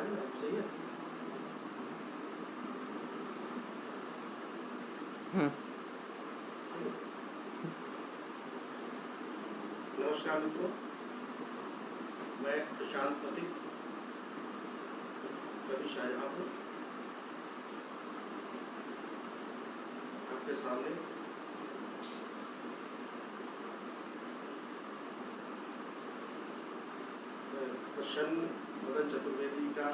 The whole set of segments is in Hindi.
है ना, सही है। नमस्कार मित्रों, मैं प्रशांत पथिक, कवि शाहजहांपुर, आपके सामने प्रसन्न मदन चतुर्वेदी का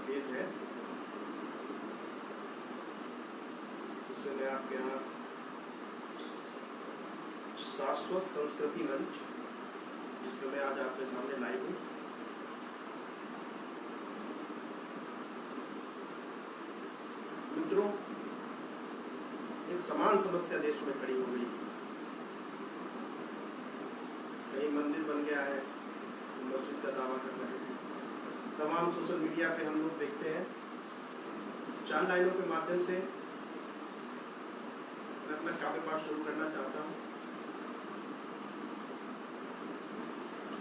लेख है। उससे मैं आपके यहाँ शाश्वत संस्कृति मंच, जिसमें मैं आज आपके सामने लाइव हूँ। मित्रों, एक समान समस्या देश में खड़ी हो गई। कहीं मंदिर बन गया है, मस्जिद का दावा कर रहे हैं। तमाम सोशल मीडिया पे हम लोग देखते हैं। 4 लाइनों के माध्यम से मैं अपना काव्य पाठ शुरू करना चाहता हूँ।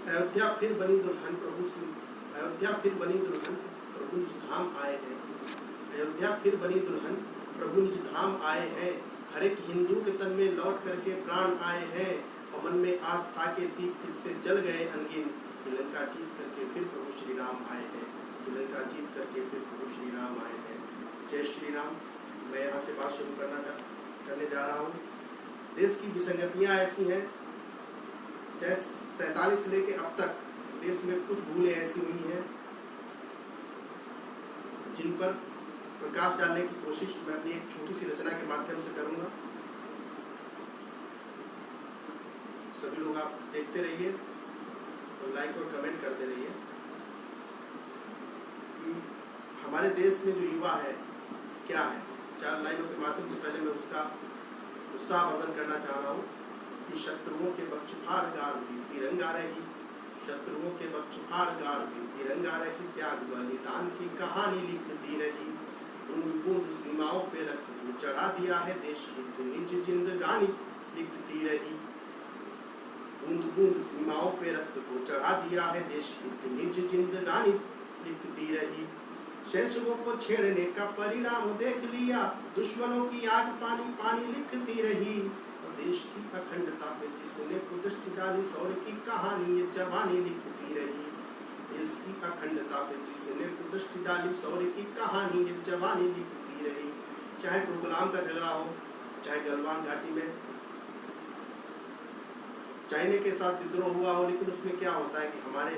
अयोध्या फिर बनी दुल्हन प्रभु निज धाम आए हैं। अयोध्या फिर बनी दुल्हन प्रभु निज धाम आए हैं। हर एक हिंदू के तन में लौट करके प्राण आए हैं, और मन में आस्था के दीप फिर से जल गए अनगिन। लंका जीत करके फिर प्रभु श्री राम आए हैं। लंका जीत करके फिर प्रभु श्री राम आए हैं। जय श्री राम। मैं यहाँ से बात शुरू करने जा रहा हूँ। देश की विसंगतियाँ ऐसी हैं, चाहे 47 से लेके अब तक देश में कुछ भूलें ऐसी हुई हैं जिन पर प्रकाश डालने की कोशिश मैं अपनी एक छोटी सी रचना के माध्यम से करूंगा। सभी लोग आप देखते रहिए और लाइक और कमेंट करते रहिए कि हमारे देश में जो युवा है क्या है। 4 लाइनों के माध्यम से पहले मैं उसका उत्साहवर्धन करना चाह रहा हूँ कि शत्रुओं के बक्ष फाड़ गाड़ दी तिरंगा रही। शत्रुओं के बक्ष फाड़ गाड़ दी तिरंगा रही। त्याग बलिदान की कहानी लिखती रही। बूंद बूंद सीमाओं पे रक्त को चढ़ा दिया है देश की निज जिंदगानी लिखती रही। बूंद बूंद सीमाओं पे रक्त को चढ़ा दिया है देश की निज जिंदगानी लिखती रही। शैशवों को छेड़ने का परिणाम देख लिया। दुश्मनों की आग पानी पानी लिखती रही। और देश की अखंडता पे जिसने दृष्टि डाली शौर्य की कहानी ये जवानी लिखती रही। देश की अखंडता पे जिसने दृष्टि डाली शौर्य की कहानी ये जवानी लिखती रही। चाहे डोकलाम का झगड़ा हो, चाहे गलवान घाटी में चाइना के साथ विद्रोह हुआ हो, लेकिन उसमें क्या होता है कि हमारे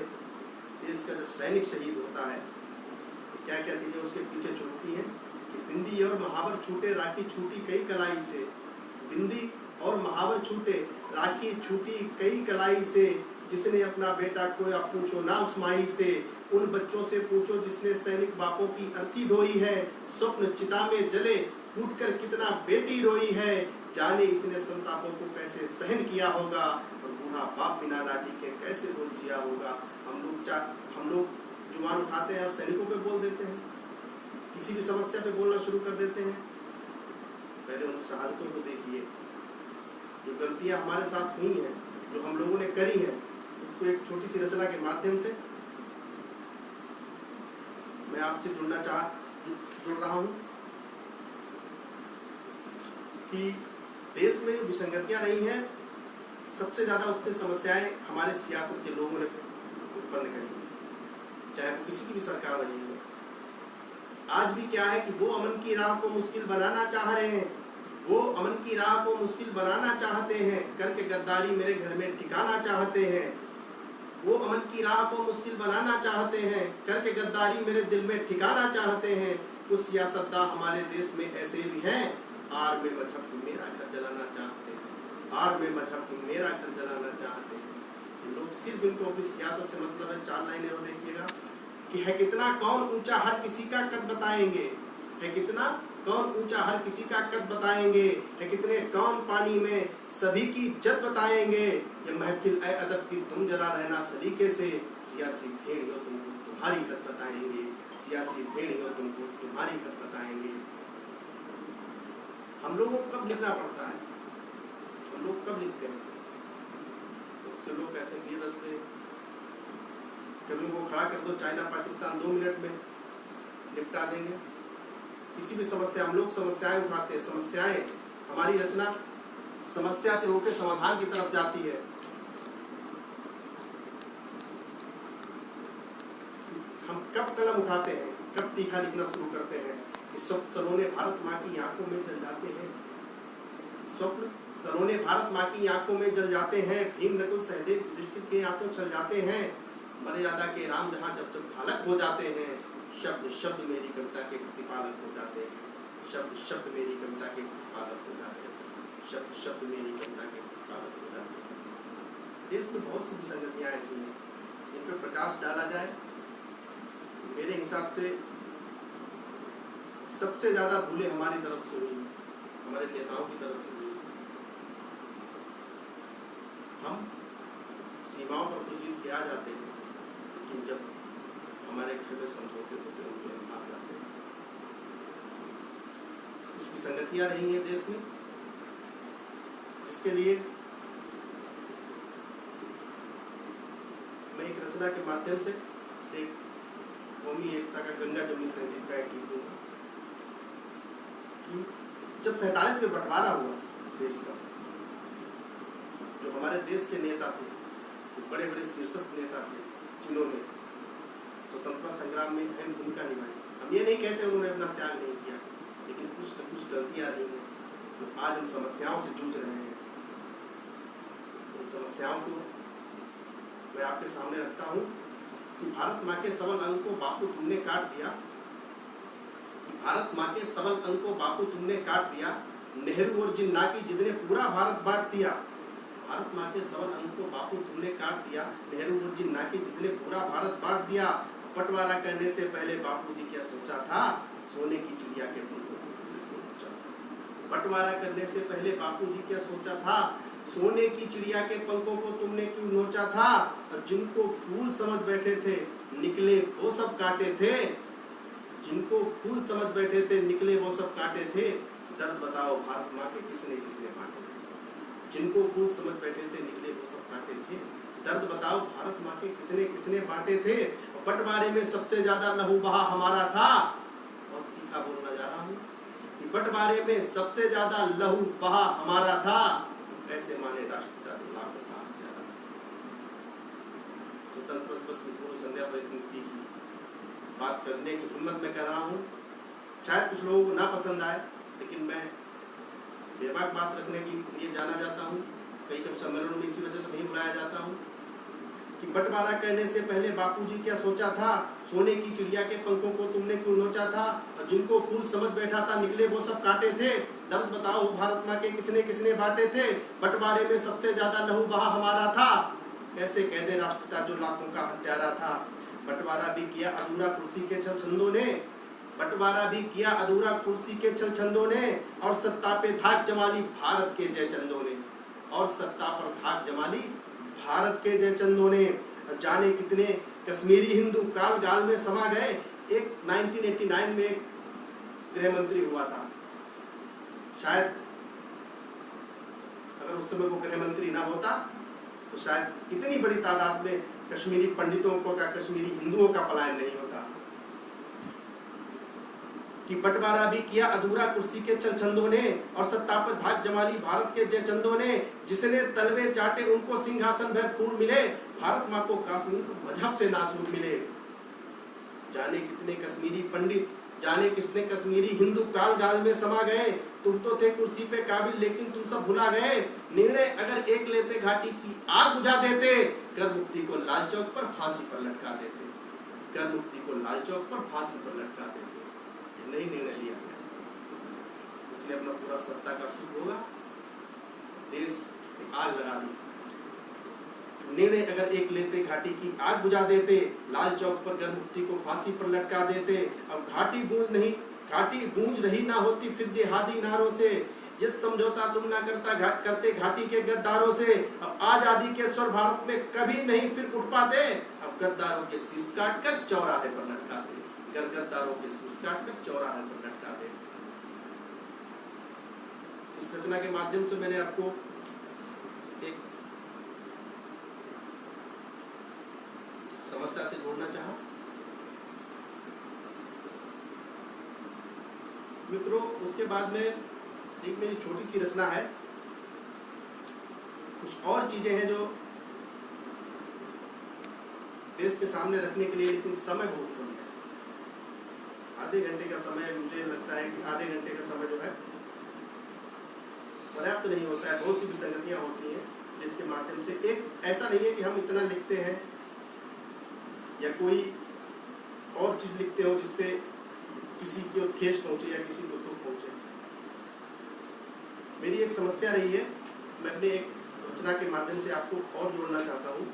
देश का जब सैनिक शहीद होता है तो क्या क्या चीजें उसके पीछे छूटती हैं कि बिंदी और महावर छूटे राखी छूटी कई कलाई से। बिंदी और महावर छूटे राखी छूटी कई कलाई से। जिसने अपना बेटा खोया पूछो ना उस माई से। उन बच्चों से पूछो जिसने सैनिक बापों की अर्थी ढोई है। स्वप्न चिता में जले फूट कर कितना बेटी रोई है। जाने इतने संतापों को कैसे सहन किया होगा। और बूढ़ा बाप बिना लाठी के कैसे रोज जिया होगा। हम लोग जुबान उठाते हैं और सैनिकों पे बोल देते हैं। किसी भी समस्या पे बोलना शुरू कर देते हैं। पहले उन शहादतों को देखिए। जो गलतियां हमारे साथ हुई हैं, जो हम लोगों ने करी हैं, उसको एक छोटी सी रचना के माध्यम से मैं आपसे जुड़ रहा हूं कि देश में जो विसंगतियां रही हैं, सबसे ज्यादा उसमें समस्याएं हमारे सियासत के लोगों ने उत्पन्न करी, चाहे वो किसी की भी सरकार रही हो। आज भी क्या है कि वो अमन की राह को मुश्किल बनाना चाह रहे हैं। वो अमन की राह को मुश्किल बनाना चाहते हैं। करके गद्दारी मेरे घर में ठिकाना चाहते हैं। वो अमन की राह को मुश्किल बनाना चाहते हैं। करके गद्दारी मेरे दिल में ठिकाना चाहते हैं। कुछ सियासतदान हमारे देश में ऐसे भी हैं, आड़ में मजहब मेरा घर जलाना चाहते हैं। आड़ में मजहब मेरा घर जलाना चाहते हैं। ये लोग सिर्फ इनको अपनी सियासत से मतलब है। 4 लाइनें और देखिएगा कि है कितना कौन ऊंचा हर किसी का कद बताएंगे। है कितना कौन ऊंचा हर किसी का कद बताएंगे। है कितने कौन पानी में सभी की इज्जत बताएंगे। ये महफिल ए अदब की तुम जला रहना सलीके से। सियासी भेड़ियों तुमको तुम्हारी हद बताएंगे। सियासी भेड़ियों तुमको तुम्हारी हद बताएंगे। हम लोगों को कब लिखना पड़ता है, हम लोग कब लिखते हैं। तो लोग कहते हैं वीर रस में कभी वो खड़ा कर दो, चाइना पाकिस्तान 2 मिनट में निपटा देंगे। किसी भी समस्या, हम लोग समस्याएं उठाते हैं, समस्याएं, हमारी रचना समस्या से होकर समाधान की तरफ जाती है। हम कब कलम उठाते हैं, कब तीखा लिखना शुरू करते हैं कि स्वप्न सलोने भारत माँ की आंखों में जल जाते हैं, स्वप्न सलोने भारत माँ की आंखों में जल जाते हैं, भीम नकुल सहदेव युधिष्ठिर के हाथों चल जाते हैं, मर्यादा के राम जहाँ जब जब घालक हो जाते हैं, शब्द शब्द मेरी कविता के प्रतिपालक हो जाते हैं, शब्द शब्द मेरी कविता के प्रतिपालक हो जाते हैं, शब्द शब्द मेरी कविता के प्रतिपालक हो जाते हैं। देश में बहुत सी विसंगतियाँ ऐसी हैं, इन पर प्रकाश डाला जाए। मेरे हिसाब से सबसे ज्यादा भूलें हमारी तरफ से हुई, हमारे नेताओं की तरफ से हुई। हम सीमाओं पर तो जीत के आ जाते हैं, लेकिन जब हमारे घर में समझौते होते हुए हम हार जाते हैं। कुछ विसंगतियां रही हैं देश में, जिसके लिए मैं एक रचना के माध्यम से एक कौमी एकता का गंगा जमुनी तहजीब का एक गीत दूंगा कि जब 47 में बंटवारा हुआ था देश का, जो हमारे देश के नेता थे, बड़े बड़े शीर्षस्थ नेता थे, जिन्होंने स्वतंत्रता संग्राम में अहम भूमिका निभाई। हम ये नहीं कहते उन्होंने अपना त्याग नहीं किया, लेकिन कुछ न कुछ गलतियां रही हैं तो आज हम समस्याओं से जूझ रहे हैं। उन समस्याओं को मैं आपके सामने रखता हूँ कि भारत माँ के सबल अंग को बापू तुमने काट दिया, कि भारत माँ के सबल अंग को बापू तुमने काट दिया, नेहरू और जिन्ना की जिद ने पूरा भारत बांट दिया। भारत माँ के सबल अंग को बापू तुमने काट दिया, नेहरू और जिन्ना की जिद ने पूरा भारत बांट दिया। बंटवारा करने से पहले बापू जी क्या सोचा था, सोने की चिड़िया के पंखों को तुमने क्यों नोचा था। बंटवारा करने से पहले बापू जी क्या सोचा था, सोने की चिड़िया के पंखों को तुमने क्यों नोचा था। और जिनको फूल समझ बैठे थे निकले वो सब कांटे थे, जिनको फूल समझ बैठे थे निकले वो सब कांटे थे। दर्द बताओ भारत माँ के किसने किसने बांटे थे, जिनको फूल समझ बैठे थे निकले वो सब कांटे थे। दर्द बताओ भारत माँ के किसने किसने बांटे थे। बंटवारे में सबसे ज्यादा लहू बहा हमारा था, और तीखा बोलना जा रहा हूँ कि बंटवारे में सबसे ज्यादा लहू बहा हमारा था। कैसे माने राष्ट्रपिता जो लाखों का हत्यारा। स्वतंत्रता दिवस की पूर्व संध्या पर इतनी तीखी बात करने की हिम्मत मैं कर रहा हूँ, शायद कुछ लोगों को ना पसंद आए, लेकिन मैं बेबाक बात रखने के लिए जाना जाता हूँ। कई कई सम्मेलनों में इसी वजह से नहीं बुलाया जाता हूँ कि बंटवारा करने से पहले बापूजी क्या सोचा था, सोने की चिड़िया के पंखों को तुमने क्यों नोचा था। और जिनको फूल समझ बैठा था निकले वो सब कांटे थे। दर्द बताओ भारत माँ के किसने किसने बांटे थे। बंटवारे में सबसे ज्यादा लहू बहा हमारा था। कैसे कह दे राष्ट्रपिता जो लाखों का हत्यारा था। बंटवारा भी किया अधूरा कुर्सी के छल छंदों ने, बंटवारा भी किया अधूरा कुर्सी के छल छंदों ने, और सत्ता पे धाक जमाली भारत के जय चंदों ने, और सत्ता पर धाक जमाली भारत के जय चंदों ने। जाने कितने कश्मीरी हिंदू काल गाल में समा गए। एक 1989 में गृह मंत्री हुआ था, शायद अगर उस समय वो गृह मंत्री ना होता तो शायद इतनी बड़ी तादाद में कश्मीरी पंडितों को का कश्मीरी हिंदुओं का पलायन नहीं होता। कि बंटवारा भी किया अधूरा कुर्सी के छल छंदों ने, और सत्ता पर धाक जमाली भारत के जय चंदों ने। जिसने तलवे चाटे उनको सिंहासन भरपूर मिले, भारत माँ को कश्मीर मजहब से नासूर मिले। जाने कितने कश्मीरी पंडित, जाने किसने कश्मीरी हिंदू काल गाल में समा गए। तुम तो थे कुर्सी पे काबिल लेकिन तुम सब भुला गए। निर्णय अगर एक लेते घाटी की आग बुझा देते, कर मुक्ति को लाल चौक पर फांसी पर लटका देते, कर मुक्ति को लाल चौक पर फांसी पर लटका देते। नहीं निर्णय लिया गया, उसने अपना पूरा सत्ता का सुख होगा देश में आग लगा दी। निर्णय अगर एक लेते घाटी की आग बुझा देते, लाल चौक पर गर्भमुक्ति को फांसी पर लटका देते। अब घाटी गूंज रही ना होती फिर जिहादी नारों से, जिस समझौता तुम ना करते घाटी के गद्दारों से। अब आजादी के स्वर भारत में कभी नहीं फिर उठ पाते, अब गद्दारों के शीश काट कर चौराहे पर लटकाते, गद्दारों के शीश काट कर चौराहे पर लटकाते। इस रचना के माध्यम से मैंने आपको एक समस्या से जोड़ना चाहा। मित्रों, उसके बाद में एक मेरी छोटी सी रचना है, कुछ और चीजें हैं जो देश के सामने रखने के लिए, लेकिन समय बहुत कम है। आधे घंटे का समय, मुझे लगता है कि आधे घंटे का समय जो है पर्याप्त नहीं होता है। बहुत सी विसंगतियां होती हैं जिसके माध्यम से, एक ऐसा नहीं है कि हम इतना लिखते हैं या कोई और चीज लिखते हो जिससे किसी को ठेस पहुंचे या किसी को दुख पहुंचे। मेरी एक समस्या रही है, मैं अपने एक रचना के माध्यम से आपको और जोड़ना चाहता हूँ।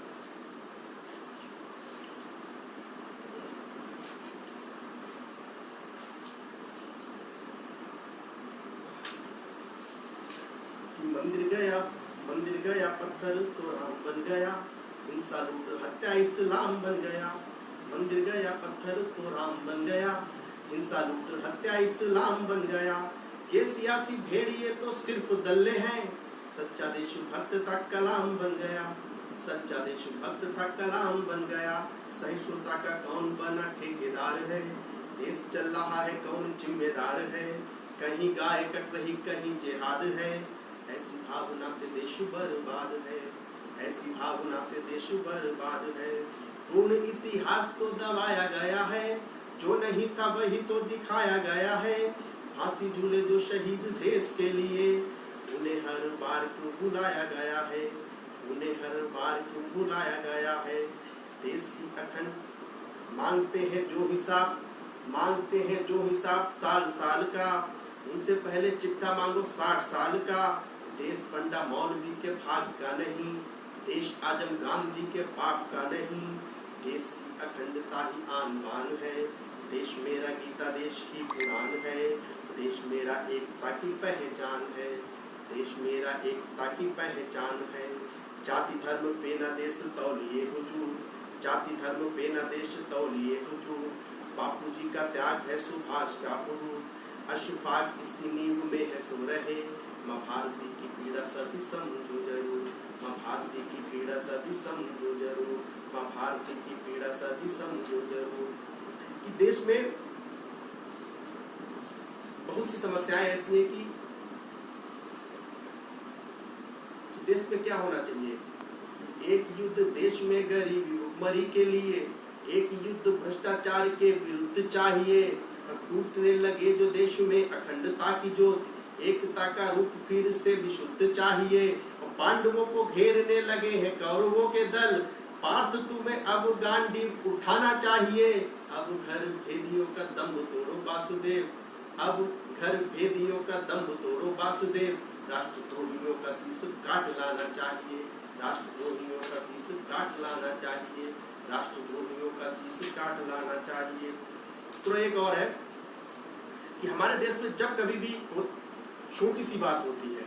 मंदिर गया पत्थर तो राम बन गया, हिंसा लूट हत्या इस्लाम बन गया। मंदिर गया पत्थर तो राम बन गया, हिंसा लूट हत्या इस्लाम बन गया। ये सियासी भेड़िए तो सिर्फ दल्ले हैं, सच्चा देशभक्त था कलाम बन गया। सच्चा देशभक्त था कलाम बन गया। सहिष्णुता का कौन बना ठेकेदार है, देश चल रहा है कौन जिम्मेदार है। कहीं गाय कट रही कहीं जिहाद है, ऐसी भावना से देश बर्बाद है। ऐसी भावना से देश बर्बाद है। पूर्ण इतिहास तो दबाया गया है, जो नहीं था वही तो दिखाया गया है। फांसी झूले जो शहीद देश के लिए, उन्हें हर बार क्यों बुलाया गया है। उन्हें हर बार क्यों बुलाया गया है। देश की अखंड मांगते हैं जो हिसाब, मांगते हैं जो हिसाब साल साल का। उनसे पहले चिट्ठा मांगो 60 साल का। देश पंडा मौलवी के भाग का नहीं, देश आजम गांधी के पाप का नहीं। देश की अखंडता ही आन बान है, देश मेरा गीता देश ही कुरान है। देश मेरा एकता की पहचान है, देश मेरा एकता की पहचान है। जाति धर्म पे न देश तौलिए हुजूर, जाति धर्म पे न देश तौलिए हुजूर। बापू जी का त्याग है सुभाष का हुरूर, अशफाक इसकी नींव में है सो रहे। माँ भारती की पीड़ा सभी समझो जरूर, माँ भारती की पीड़ा सभी समझो जरूर, माँ भारती की पीड़ा सभी समझो जरूर। कि देश में बहुत सी समस्याएं ऐसी हैं कि देश में क्या होना चाहिए। एक युद्ध देश में गरीबी भुखमरी के लिए, एक युद्ध भ्रष्टाचार के विरुद्ध चाहिए। टूटने लगे जो देश में अखंडता की ज्योत, एकता का रूप फिर से विशुद्ध चाहिए। पांडवों को घेरने लगे हैं कौरवों के दल, पार्थ तुम्हें अब गांडीव उठाना चाहिए। अब घर भेदियों का दम्भ तोड़ो वासुदेव, अब घर भेदियों का दम्भ तोड़ो वासुदेव। राष्ट्रद्रोहियों का शीश काट लाना चाहिए, राष्ट्रद्रोहियों का शीश काट लाना चाहिए, राष्ट्रद्रोहियों का शीश काट लाना चाहिए। तो एक और है कि हमारे देश में जब कभी भी छोटी सी बात होती है,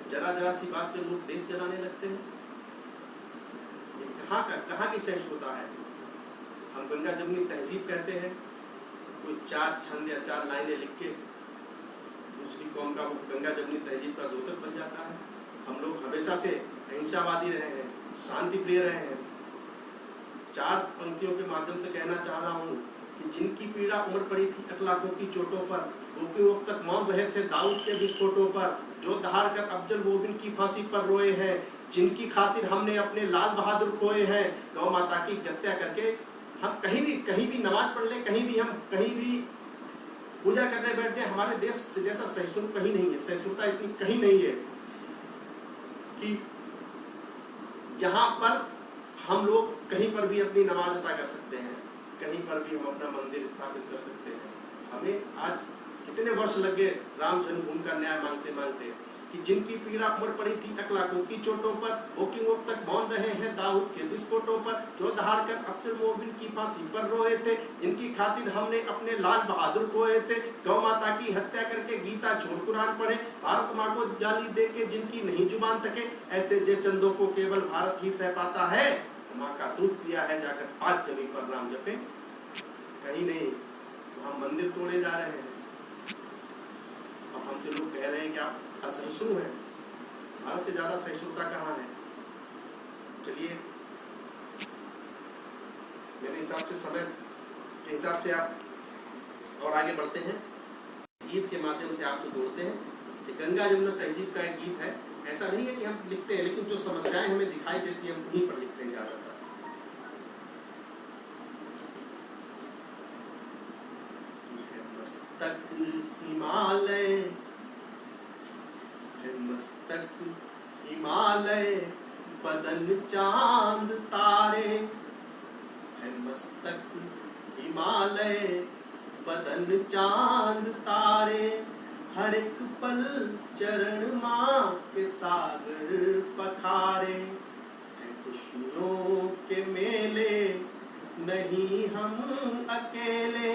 जरा जरा सी बात पे लोग देश जलाने लगते हैं। ये कहाँ की सहिष्णुता है। हम गंगा जमुनी तहजीब कहते हैं, कोई 4 छंद या 4 लाइनें लिख के दूसरी कौम का वो गंगा जमुनी तहजीब का द्योतक बन जाता है। हम लोग हमेशा से अहिंसावादी रहे हैं, शांति प्रिय रहे हैं। 4 पंक्तियों के माध्यम से कहना चाह रहा हूँ कि जिनकी पीड़ा उमड़ पड़ी थी अखलाकों की चोटों पर, वो कि अब तक मौन रहे थे दाऊद के विस्फोटों पर, जो दहाड़ कर अफजल मोबिन की फांसी पर रोए हैं, जिनकी खातिर हमने अपने लाल बहादुर खोए हैं। गौ माता की हत्या करके हम कहीं भी नमाज पढ़ ले, कहीं भी हम कहीं भी पूजा करने बैठ जाए, हमारे देश से जैसा सहिष्णु कहीं नहीं है, सहिष्णुता इतनी कहीं नहीं है कि जहां पर हम लोग कहीं पर भी अपनी नमाज अदा कर सकते हैं, कहीं पर भी हम अपना मंदिर स्थापित कर सकते हैं। हमें आज कितने वर्ष लग गए राम जन्मभूमि का न्याय मांगते मांगते, कि जिनकी पीड़ा उमड़ पड़ी थी अखलाकों की चोटों पर, वो क्यों अब तक मौन रहे हैं दाऊद के विस्फोटों पर, जो दहाड़ कर अफजल मोबिन की फांसी पर रोए थे, जिनकी खातिर हमने अपने लाल बहादुर खोए थे। गौ माता की हत्या करके गीता छोड़ कुरान पढ़े, भारत माँ को गाली दे के जिनकी नहीं जुबान तके, ऐसे जे चंदों को केवल भारत ही सह पाता है। माँ का दूध पिया है जाकर पाक जमीन पर नाम जपे। कहीं नहीं, वहाँ मंदिर तोड़े जा रहे हैं और हमसे लोग कह रहे हैं कि आप असहिष्णु हैं। भारत से ज्यादा सहिष्णुता कहाँ है। चलिए हिसाब से, समय के हिसाब से आप और आगे बढ़ते हैं, गीत के माध्यम से आपको जोड़ते हैं। कि गंगा जमुना तहजीब का एक गीत है, ऐसा नहीं है कि हम लिखते हैं, लेकिन जो समस्याएं हमें दिखाई देती हैं हम उन्हीं पर लिखते हैं ज़्यादातर। मस्तक हिमालय है, मस्तक हिमालय, बदन चांद तारे है, मस्तक हिमालय, बदन चांद तारे, हर एक पल चरण माँ के सागर पखारे हैं, खुशियों के मेले नहीं हम अकेले,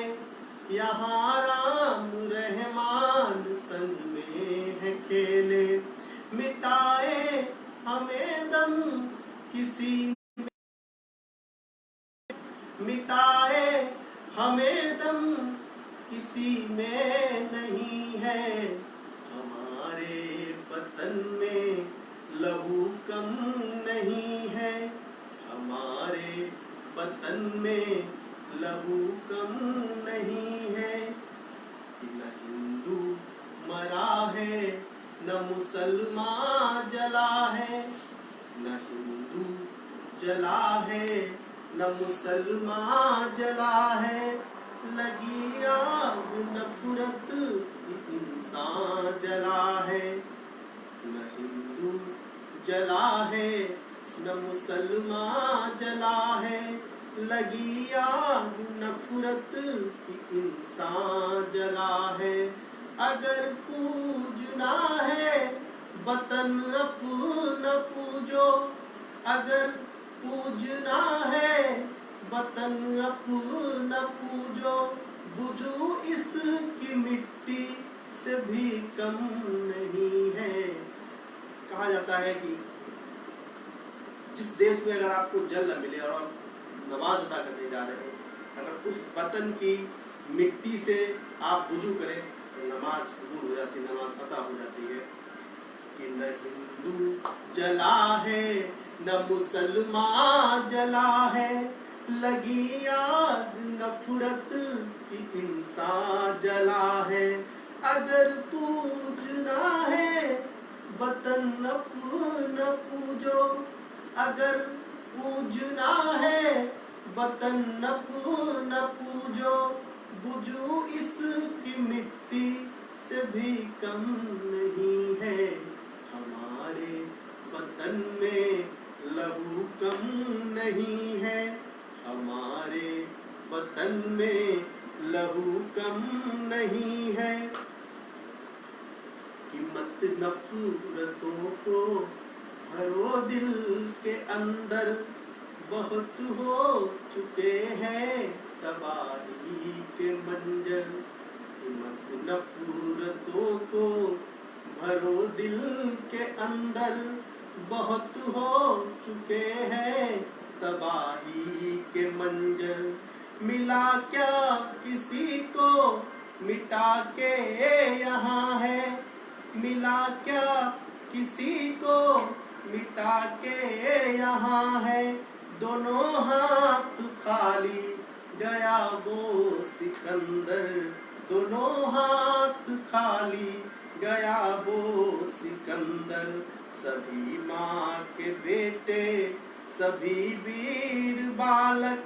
यहाँ राम रहमान संग में है खेले, मिटाए हमें दम किसी, मिटाए हमें दम किसी में नहीं है, हमारे वतन में लहू कम नहीं है, हमारे वतन में लहू कम नहीं है, कि न हिंदू मरा है न मुसलमान जला है, न हिंदू जला है न मुसलमान जला है, लगी आग नफरत इंसान जला है, न हिंदू जला है न मुसलमान जला है, लगी आग नफरत की इंसान जला है, अगर पूजना है वतन अपना पूजो, अगर पूजना है वतन अपना पूजो, बुझो इसकी मिट्टी से भी कम नहीं है। कहा जाता है कि जिस देश में अगर आपको जल न मिले और आप नमाज अदा करने जा रहे हैं, अगर उस वतन की मिट्टी से आप वुजू करें तो नमाज कबूल हो जाती है, नमाज अदा हो जाती है। कि न हिंदू जला है न मुसलमान जला है, लगी आग नफरत की इंसान जला है, अगर पूजना है वतन अपना पूजो, अगर पूजना है वतन अपना पूजो, बुझो इसकी मिट्टी से भी कम नहीं है, हमारे वतन में लहू कम नहीं है, हमारे वतन में लहू कम नहीं है, कि मत नफरतों को भरो दिल के अंदर, बहुत हो चुके हैं तबाही के मंजर, कि मत नफरतों को भरो दिल के अंदर, बहुत हो चुके हैं तबाही के मंजर, मिला क्या किसी को मिटा के यहाँ है, मिला क्या किसी को मिटा के यहाँ है, दोनों हाथ खाली गया वो सिकंदर, दोनों हाथ खाली गया वो सिकंदर, सभी माँ के बेटे सभी वीर बालक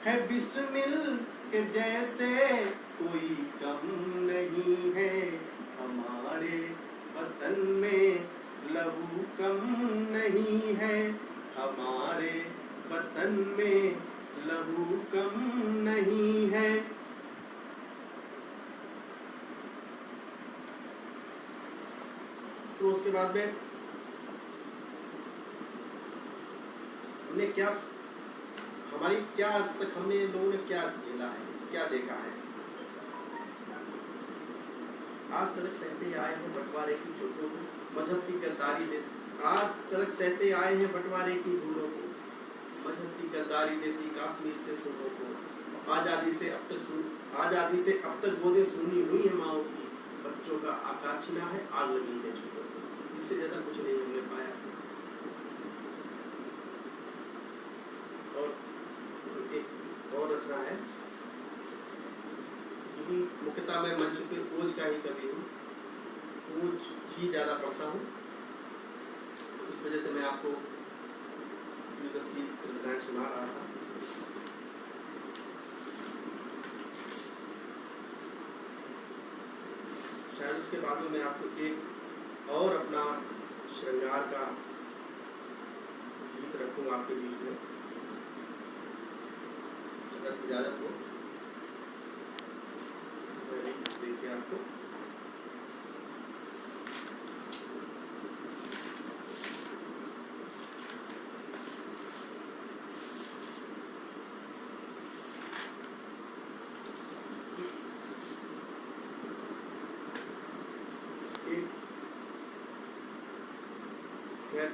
है, बिस्मिल के जैसे कोई कम नहीं है, हमारे वतन में लहू कम नहीं है, हमारे वतन में लहू कम नहीं है। तो उसके बाद में हमने क्या, हमारी क्या आज तक हमने लोगों ने क्या झेला है, क्या देखा है। आज तक सहते आए हैं बंटवारे की चोटों को, मजहब की गद्दारी दे, आज तक सहते आए हैं बंटवारे की भूलों को, मजहब की गद्दारी देती कश्मीर से सुनों को, आज़ादी से अब तक गोदे सुनी हुई है माओ की, बच्चों का आकार छिना है, आग लगी है झूलों को, इससे ज्यादा कुछ नहीं हमने पाया। और एक और क्योंकि मुख्यतः मैं मंच पे ओज का ही कवि हूँ, ओज ही ज़्यादा पढ़ता हूँ, इस वजह से मैं आपको यूनस की रचनाएं सुना रहा था। शायद उसके बाद में मैं आपको एक और अपना श्रृंगार का गीत रखूंगा आपके बीच में, अगर इजाजत हो देख के आपको।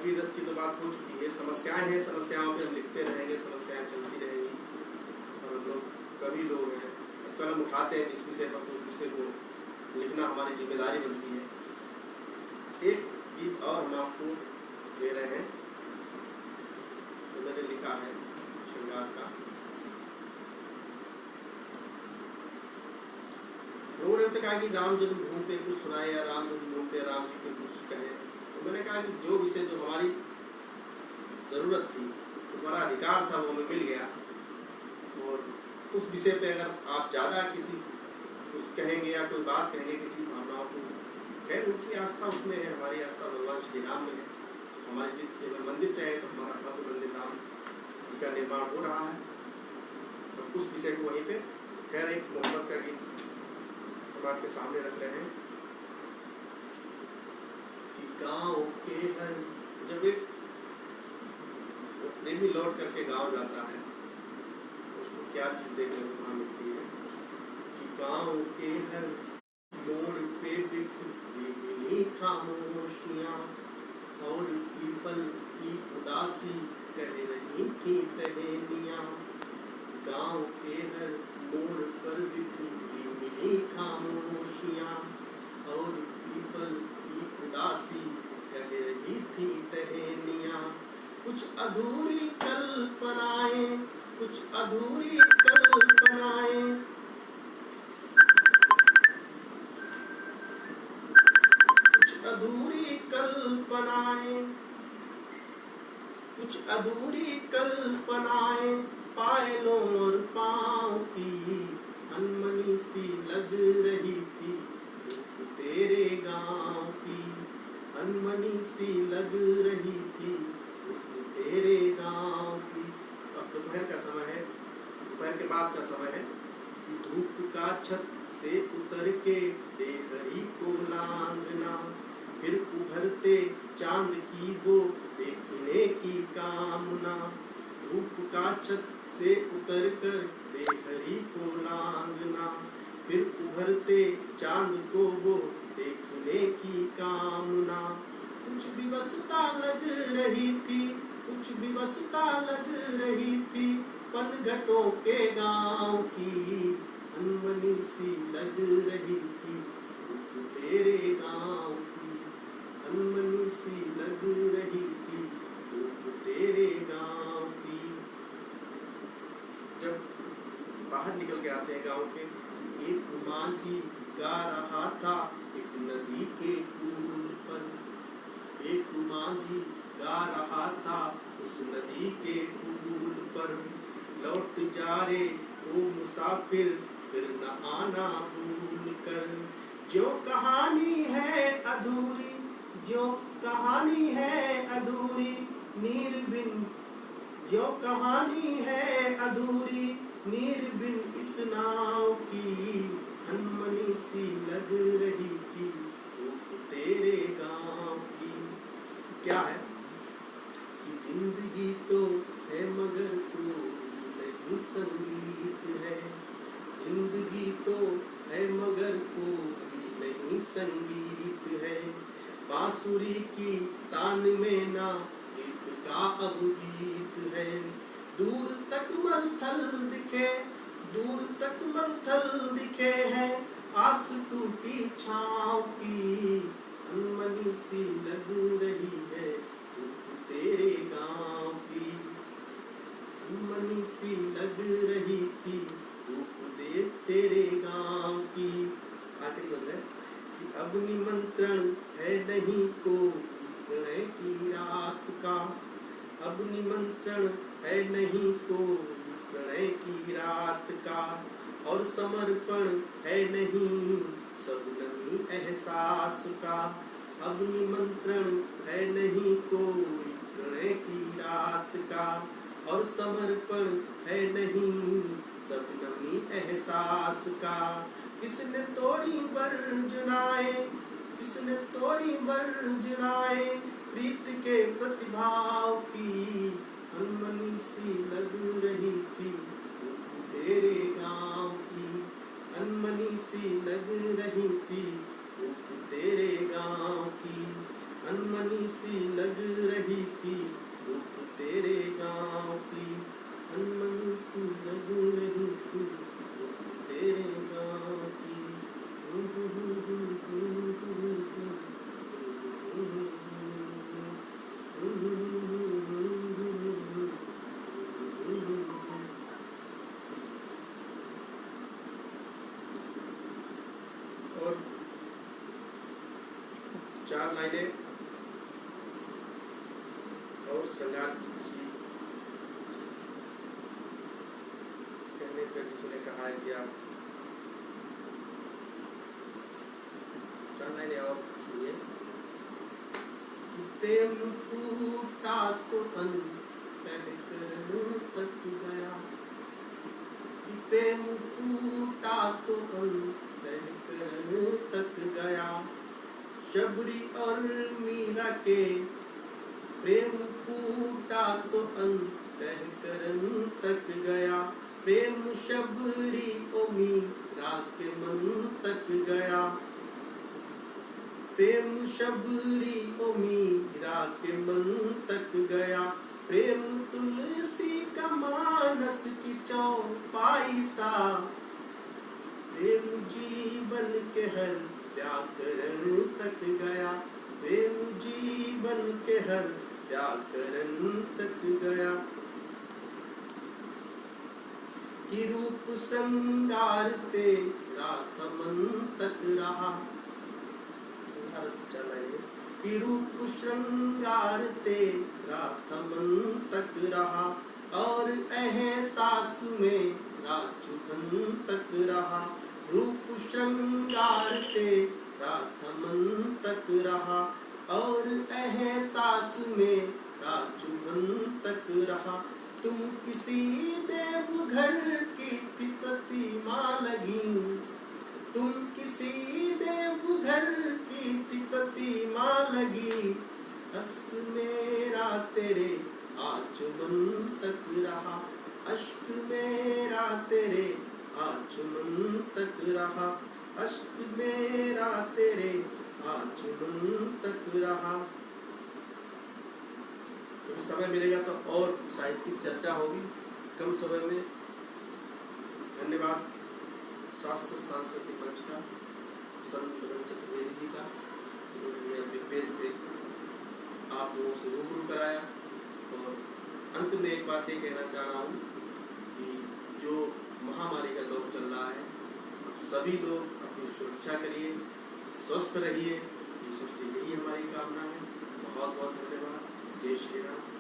रस की तो बात हो चुकी है, समस्याएं हैं, समस्याओं पे हम लिखते रहेंगे, समस्याएं चलती रहेंगी, और हम लोग कवि लोग हैं, कलम उठाते हैं जिस विषय पर, उस विषय को लिखना हमारी जिम्मेदारी बनती है। एक गीत और हम आपको दे रहे हैं, तो मैंने लिखा है श्रृंगार का। लोगों ने हमसे कहा कि राम जन्मभूमि पे कुछ सुनाए या राम जन्मभूमि पे राम जी पे कुछ कहें, तो मैंने कहा कि जो विषय जो हमारी ज़रूरत थी, हमारा अधिकार था, वो हमें मिल गया, और उस विषय पे अगर आप ज़्यादा किसी कुछ कहेंगे या कोई बात कहेंगे किसी भावनाओं को, खैर उनकी आस्था उसमें है, हमारी आस्था भगवान श्री राम में है। हमारी जिद थी हमें मंदिर चाहिए, तो हमारा भव्य मंदिर राम जी का निर्माण हो रहा है, तो उस विषय को वहीं पे खैर एक मोहब्बत का गीत हम आपके सामने रख रहे हैं कि गाँव के हर, जब एक प्रेमी लौट करके गांव जाता है, उसको क्या चीज देखने को वहां मिलती है कि गांव के हर मोड़ पे बिखरी खामोशियां और पीपल की उदासी कह रही थी टहनियां। गांव के हर मोड़ पर बिखरी खामोशियां और पीपल की उदासी कह रही थी टहनियां। कुछ अधूरी कल्पनाएं, कुछ अधूरी कल्पनाएं, कुछ अधूरी कल्पनाएं, कुछ अधूरी कल्पनाएं, पायलों और पाँव की अनमनी सी लग रही थी तेरे गाँव की, अनमनी सी लग रही थी तेरे गाँव की। अब दोपहर का समय है, दोपहर के बाद का समय है कि धूप का छत से उतर के देहरी को लांगना, फिर उभरते चांद की वो देखने की कामना। धूप का छत से उतर कर देहरी को लांगना, फिर उभरते चांद को वो देखने की कामना। कुछ विवशता लग रही थी, कुछ विवशता लग रही थी पनघटों के गांव की, अनमनी सी लग रही थी तेरे गांव की, अनमनी सी लग रही थी तेरे गांव की। जब बाहर निकल के आते हैं गांव के, एक मांझी गा रहा था एक नदी के पुल पर, एक मांझी गा रहा था उस नदी के पुल पर। लौट जा रे ओ मुसाफिर फिर न आना भूल कर, जो कहानी है अधूरी, जो कहानी है अधूरी नीर बिन, जो कहानी है अधूरी नीर बिन इस नाव की, अनमनी सी लग रही थी तो तेरे गांव की। क्या है कि जिंदगी तो है मगर कोई नहीं संगीत है, जिंदगी तो है मगर कोई नहीं संगीत है। बांसुरी की तान में ना गीत का अब गीत है। दूर तक मरुथल दिखे, दूर तक मरुथल दिखे है आस टूटी छाँव की, अनमनी सी लग रही है तेरे गांव की, अनमनी सी लग रही थी धूप दे तेरे गांव की। आखिरी बंद है कि अब निमंत्रण है नहीं कोई प्रणय की रात का, अब निमंत्रण है नहीं कोई प्रणय की रात का, और समर्पण है नहीं सबनमी एहसास का, अब निमंत्रण है नहीं कोई प्रणय की रात का, और समर्पण है नहीं सबनमी एहसास का। किसने तोड़ी वर्जनाएं, किसने तोड़ी वर्जनाएं प्रीत के प्रतिभाव की, अनमनी सी लग रही थी धूप तेरे गांव की, अनमनी सी लग रही थी धूप तेरे गांव की, अनमनी सी लग रही थी धूप तेरे गांव की, अनमनी सी लग रही थी धूप तेरे गांव की। और 4 लाइनें और श्रृंगार की किसी कहने पर किसी ने कहा है कि आप 4 लाइनें और सुनिए। प्रेम फूटा तो अंतःकरण तक गया, प्रेम फूटा तो अंतःकरण तक गया, शबरी और मीरा के प्रेम फूटा तो अंतःकरण तक गया, प्रेम शबरी और मीरा के मन तक गया, प्रेम शबरी और मीरा के मन तक गया, प्रेम तुलसी का मानस की चौपाई सा, प्रेम जीवन के हर व्याकरण तक गया, प्रेम जीवन के हर व्याकरण तक गया, कि रूप श्रृंगार तेरा थमन तक रहा, कि रूप श्रृंगार तेरा थमन तक रहा, और एहसास मेरा चुभन तक रहा, रूप श्रृंगार तेरा थमन तक रहा, और एहसास मेरा चुभन तक रहा, तुम किसी देवघर की थी प्रतिमा लगी, तुम किसी देवघर की थी प्रतिमा लगी, अश्क मेरा तेरे आचमन तक रहा, अश्क मेरा तेरे आचमन तक रहा, अश्क मेरा तेरे आचमन तक रहा। तो समय मिलेगा तो और साहित्यिक चर्चा होगी कम समय में। धन्यवाद शास्त्र सांस्कृतिक मंच का, संत मदन चतुर्वेदी जी का, उन्होंने अपने पेज से आप लोगों से रूबरू कराया। और अंत में एक बात ये कहना चाह रहा हूँ कि जो महामारी का दौर चल रहा है, सभी लोग अपनी सुरक्षा करिए, स्वस्थ रहिए, ईश्वर से यही हमारी कामना है। बहुत बहुत धन्यवाद। जय श्री राम।